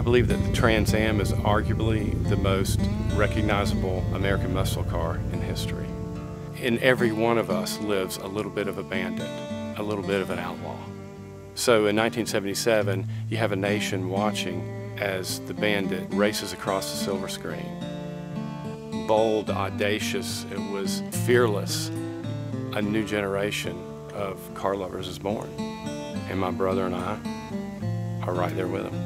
believe that the Trans Am is arguably the most recognizable American muscle car in history. In every one of us lives a little bit of a bandit, a little bit of an outlaw. So in 1977, you have a nation watching as the Bandit races across the silver screen. Bold, audacious, it was fearless. A new generation of car lovers is born. And my brother and I are right there with him.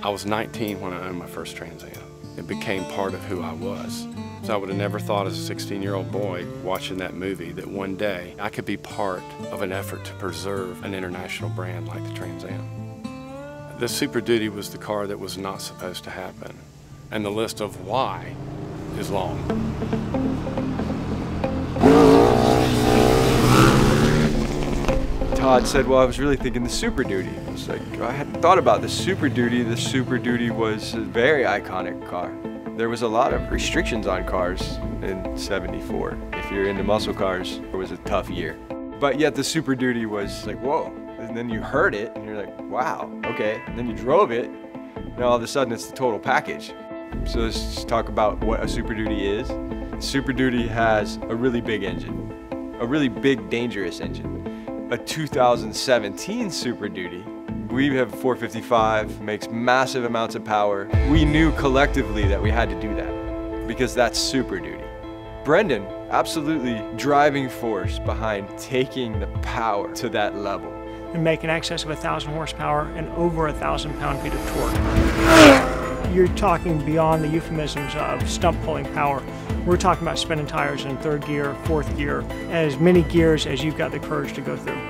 I was 19 when I owned my first Trans Am. It became part of who I was. So I would have never thought as a 16-year-old boy watching that movie that one day I could be part of an effort to preserve an international brand like the Trans Am. The Super Duty was the car that was not supposed to happen, and the list of why is long. Todd said, well, I was really thinking the Super Duty. I was like, I hadn't thought about the Super Duty. The Super Duty was a very iconic car. There was a lot of restrictions on cars in '74. If you're into muscle cars, it was a tough year. But yet the Super Duty was like, whoa. And then you heard it and you're like, wow, okay. And then you drove it, and all of a sudden it's the total package. So let's just talk about what a Super Duty is. Super Duty has a really big engine, a really big, dangerous engine. A 2017 Super Duty. We have 455, makes massive amounts of power. We knew collectively that we had to do that because that's Super Duty. Brendan, absolutely driving force behind taking the power to that level. And make in excess of 1,000 horsepower and over 1,000 pound-feet of torque. You're talking beyond the euphemisms of stump-pulling power. We're talking about spinning tires in third gear, fourth gear, as many gears as you've got the courage to go through.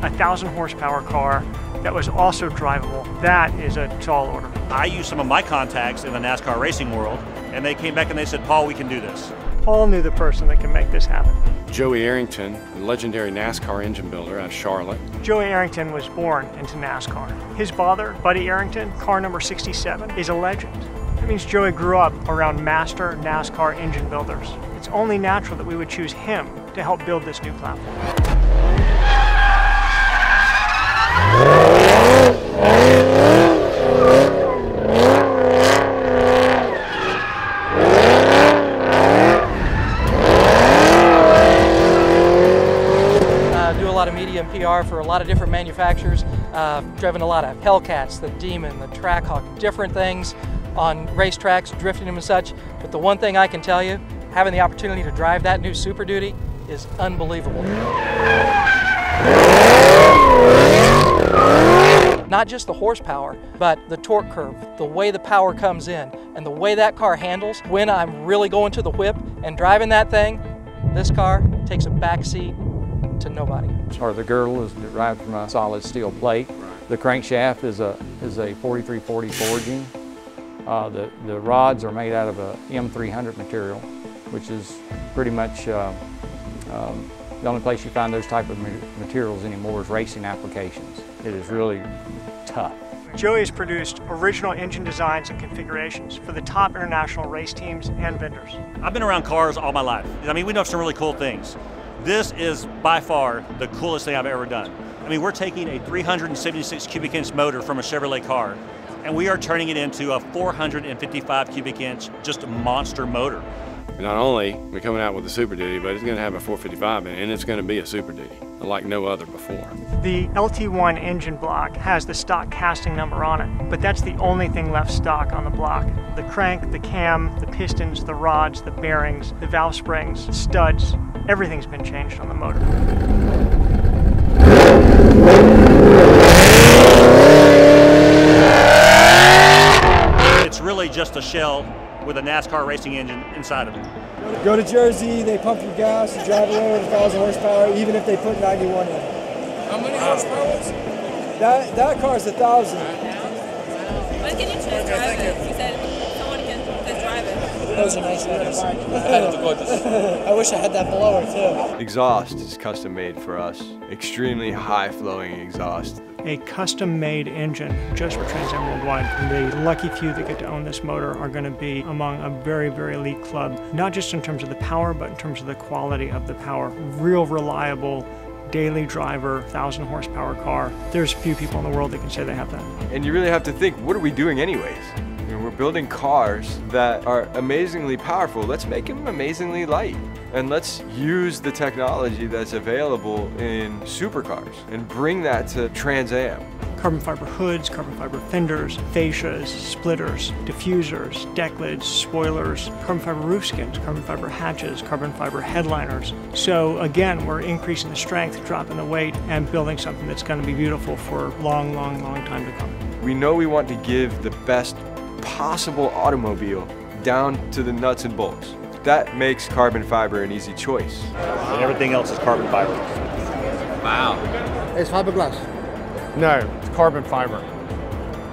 1,000 horsepower car that was also drivable, that is a tall order. I used some of my contacts in the NASCAR racing world, and they came back and they said, Paul, we can do this. Paul knew the person that can make this happen. Joey Arrington, a legendary NASCAR engine builder out of Charlotte. Joey Arrington was born into NASCAR. His father, Buddy Arrington, car number 67, is a legend. That means Joey grew up around master NASCAR engine builders. It's only natural that we would choose him to help build this new platform. Do a lot of media and PR for a lot of different manufacturers. Driven a lot of Hellcats, the Demon, the Trackhawk, different things on racetracks, drifting them and such. But the one thing I can tell you, having the opportunity to drive that new Super Duty is unbelievable. Not just the horsepower, but the torque curve, the way the power comes in, and the way that car handles. When I'm really going to the whip and driving that thing, this car takes a back seat to nobody. The girdle is derived from a solid steel plate. The crankshaft is a 4340 forging. The rods are made out of a M300 material, which is pretty much the only place you find those type of materials anymore is racing applications. It is really tough. Joey has produced original engine designs and configurations for the top international race teams and vendors. I've been around cars all my life. I mean, we know some really cool things. This is by far the coolest thing I've ever done. I mean, we're taking a 376 cubic inch motor from a Chevrolet car, and we are turning it into a 455 cubic inch, just monster motor. Not only are we coming out with a Super Duty, but it's going to have a 455 in it, and it's going to be a Super Duty, like no other before. The LT1 engine block has the stock casting number on it, but that's the only thing left stock on the block. The crank, the cam, the pistons, the rods, the bearings, the valve springs, studs, everything's been changed on the motor. It's really just a shell with a NASCAR racing engine inside of it. Go to Jersey, they pump your gas, you drive away with 1,000 horsepower, even if they put 91 in. How many horsepower was it? That car's 1,000. When can you test drive it? You said someone can test drive it. Those are nice letters. I wish I had that blower too. Exhaust is custom made for us. Extremely high flowing exhaust. A custom-made engine just for Trans Am Worldwide. And the lucky few that get to own this motor are going to be among a very, very elite club, not just in terms of the power, but in terms of the quality of the power. Real reliable, daily driver, 1,000 horsepower car. There's few people in the world that can say they have that. And you really have to think, what are we doing anyways? I mean, we're building cars that are amazingly powerful. Let's make them amazingly light. And let's use the technology that's available in supercars and bring that to Trans Am. Carbon fiber hoods, carbon fiber fenders, fascias, splitters, diffusers, deck lids, spoilers, carbon fiber roof skins, carbon fiber hatches, carbon fiber headliners. So again, we're increasing the strength, dropping the weight, and building something that's going to be beautiful for a long, long, long time to come. We know we want to give the best possible automobile down to the nuts and bolts. That makes carbon fiber an easy choice. And everything else is carbon fiber. Wow. It's fiberglass. No, it's carbon fiber.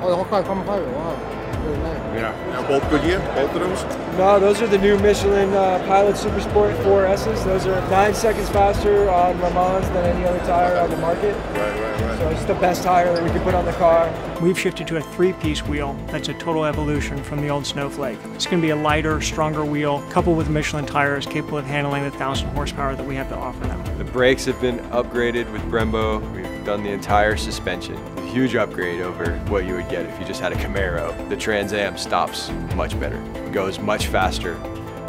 Oh, the whole car is carbon fiber. Wow. Really nice. Yeah. Now both Goodyear, both of those? No, those are the new Michelin Pilot Super Sport 4S's. Those are 9 seconds faster on Le Mans than any other tire on the market. Right. So it's the best tire that we can put on the car. We've shifted to a 3-piece wheel that's a total evolution from the old Snowflake. It's going to be a lighter, stronger wheel, coupled with Michelin tires capable of handling the 1,000 horsepower that we have to offer now. The brakes have been upgraded with Brembo. We've done the entire suspension. A huge upgrade over what you would get if you just had a Camaro. The Trans Am stops much better. It goes much faster.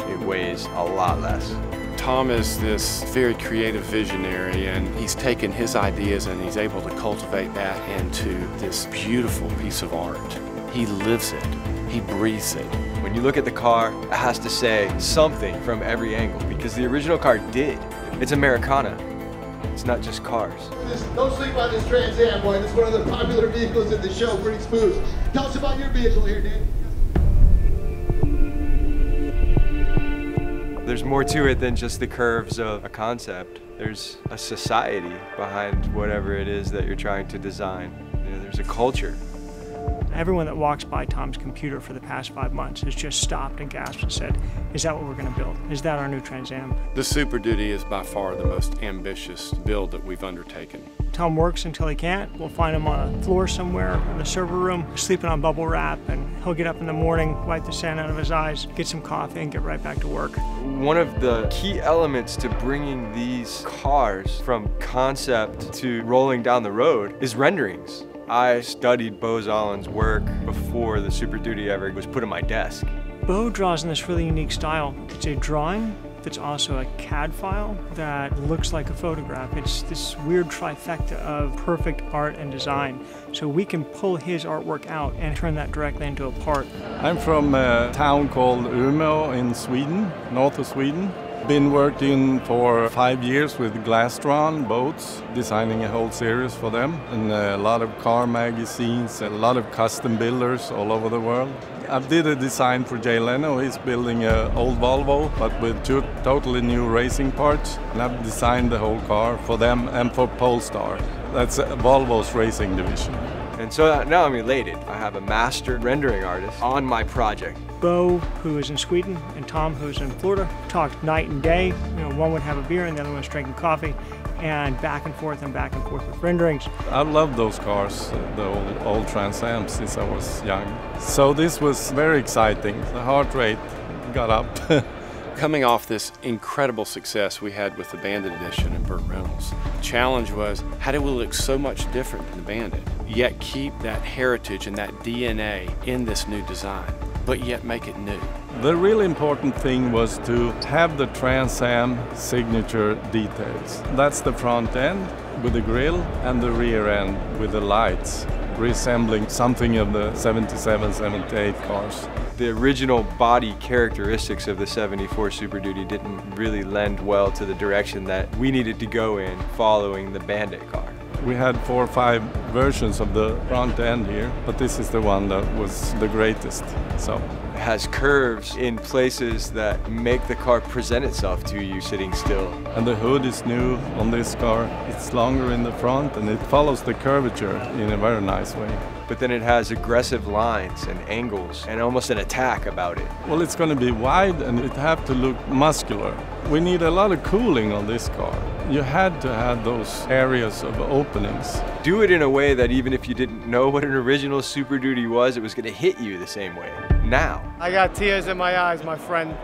It weighs a lot less. Tom is this very creative visionary, and he's taken his ideas and he's able to cultivate that into this beautiful piece of art. He lives it. He breathes it. When you look at the car, it has to say something from every angle, because the original car did. It's Americana. It's not just cars. Don't sleep on this Trans Am, boy. This is one of the popular vehicles in the show. Pretty smooth. Tell us about your vehicle here, Dan. There's more to it than just the curves of a concept. There's a society behind whatever it is that you're trying to design. You know, there's a culture. Everyone that walks by Tom's computer for the past 5 months has just stopped and gasped and said, is that what we're going to build? Is that our new Trans Am? The Super Duty is by far the most ambitious build that we've undertaken. Tom works until he can't. We'll find him on a floor somewhere in the server room, sleeping on bubble wrap, and he'll get up in the morning, wipe the sand out of his eyes, get some coffee, and get right back to work. One of the key elements to bringing these cars from concept to rolling down the road is renderings. I studied Bo Zollin's work before the Super Duty ever was put on my desk. Bo draws in this really unique style. It's a drawing that's also a CAD file that looks like a photograph. It's this weird trifecta of perfect art and design. So we can pull his artwork out and turn that directly into a part. I'm from a town called Umeå in Sweden, north of Sweden. Been working for 5 years with glass-drawn boats, designing a whole series for them, and a lot of car magazines, a lot of custom builders all over the world. I did a design for Jay Leno. He's building an old Volvo, but with 2 totally new racing parts. And I've designed the whole car for them and for Polestar. That's Volvo's racing division. And so now I'm elated. I have a master rendering artist on my project. Bo, who is in Sweden, and Tom, who's in Florida, talked night and day. You know, one would have a beer and the other one was drinking coffee, and back and forth with renderings. I love those cars, the old Trans Am, since I was young. So this was very exciting. The heart rate got up. Coming off this incredible success we had with the Bandit Edition and Burt Reynolds, the challenge was, how do we look so much different than the Bandit, yet keep that heritage and that DNA in this new design, but yet make it new? The really important thing was to have the Trans Am signature details. That's the front end with the grille and the rear end with the lights, resembling something of the 77, 78 cars. The original body characteristics of the 74 Super Duty didn't really lend well to the direction that we needed to go in following the Bandit car. We had 4 or 5 versions of the front end here, but this is the one that was the greatest. So it has curves in places that make the car present itself to you sitting still. And the hood is new on this car. It's longer in the front and it follows the curvature in a very nice way. But then it has aggressive lines and angles and almost an attack about it. Well, it's going to be wide and it have to look muscular. We need a lot of cooling on this car. You had to have those areas of openings. Do it in a way that even if you didn't know what an original Super Duty was, it was going to hit you the same way. now. I got tears in my eyes, my friend.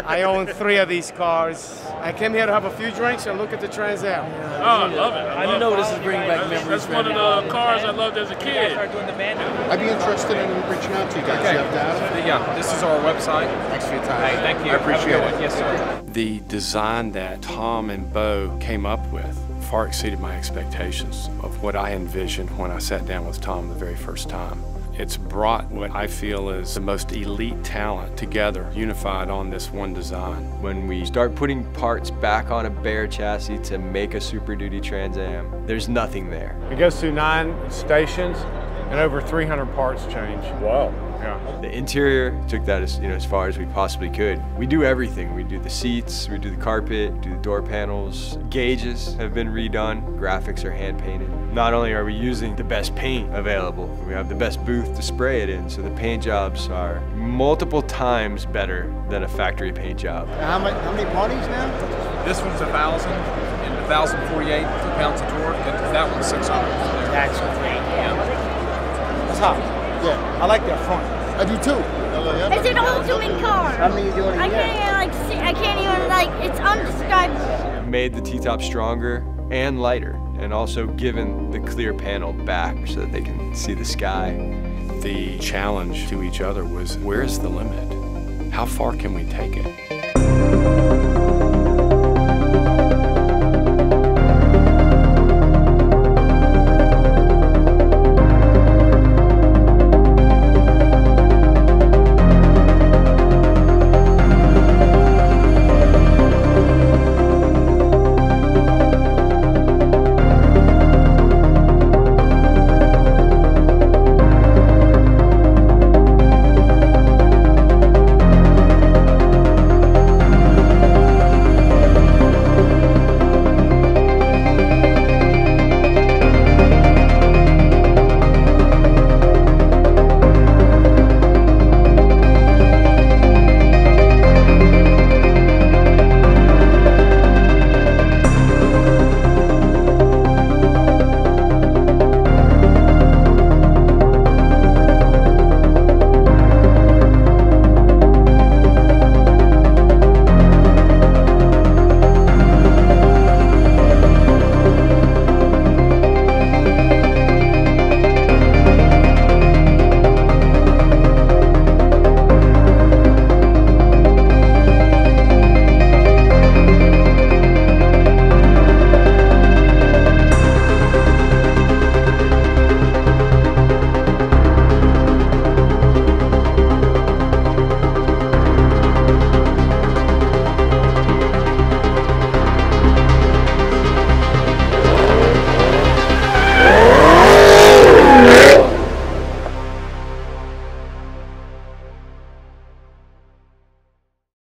I own 3 of these cars. I came here to have a few drinks and look at the Trans Am. Oh, I love it. I know this is bringing back memories. That's one of the cars I loved as a kid. I'd be interested in reaching out to you guys. Okay. You have data? Yeah, this is our website. Thanks for your time. Hey, thank you. I appreciate it. Yes, sir. The design that Tom and Bo came up with far exceeded my expectations of what I envisioned when I sat down with Tom the very first time. It's brought what I feel is the most elite talent together, unified on this one design. When we start putting parts back on a bare chassis to make a Super Duty Trans Am, there's nothing there. It goes through 9 stations and over 300 parts change. Wow. Yeah. The interior took that as far as we possibly could. We do everything. We do the seats, we do the carpet, do the door panels. Gauges have been redone. Graphics are hand painted. Not only are we using the best paint available, we have the best booth to spray it in, so the paint jobs are multiple times better than a factory paint job. How many bodies now? This one's 1,000 and 1,048 pounds of torque, and that one's 600. That's great. That's hot. Yeah. I like that front. I do too. It's an ultimate car. How many are you doing? I can't even it's undescribable. Made the T-top stronger and lighter, and also given the clear panel back so that they can see the sky. The challenge to each other was, where's the limit? How far can we take it?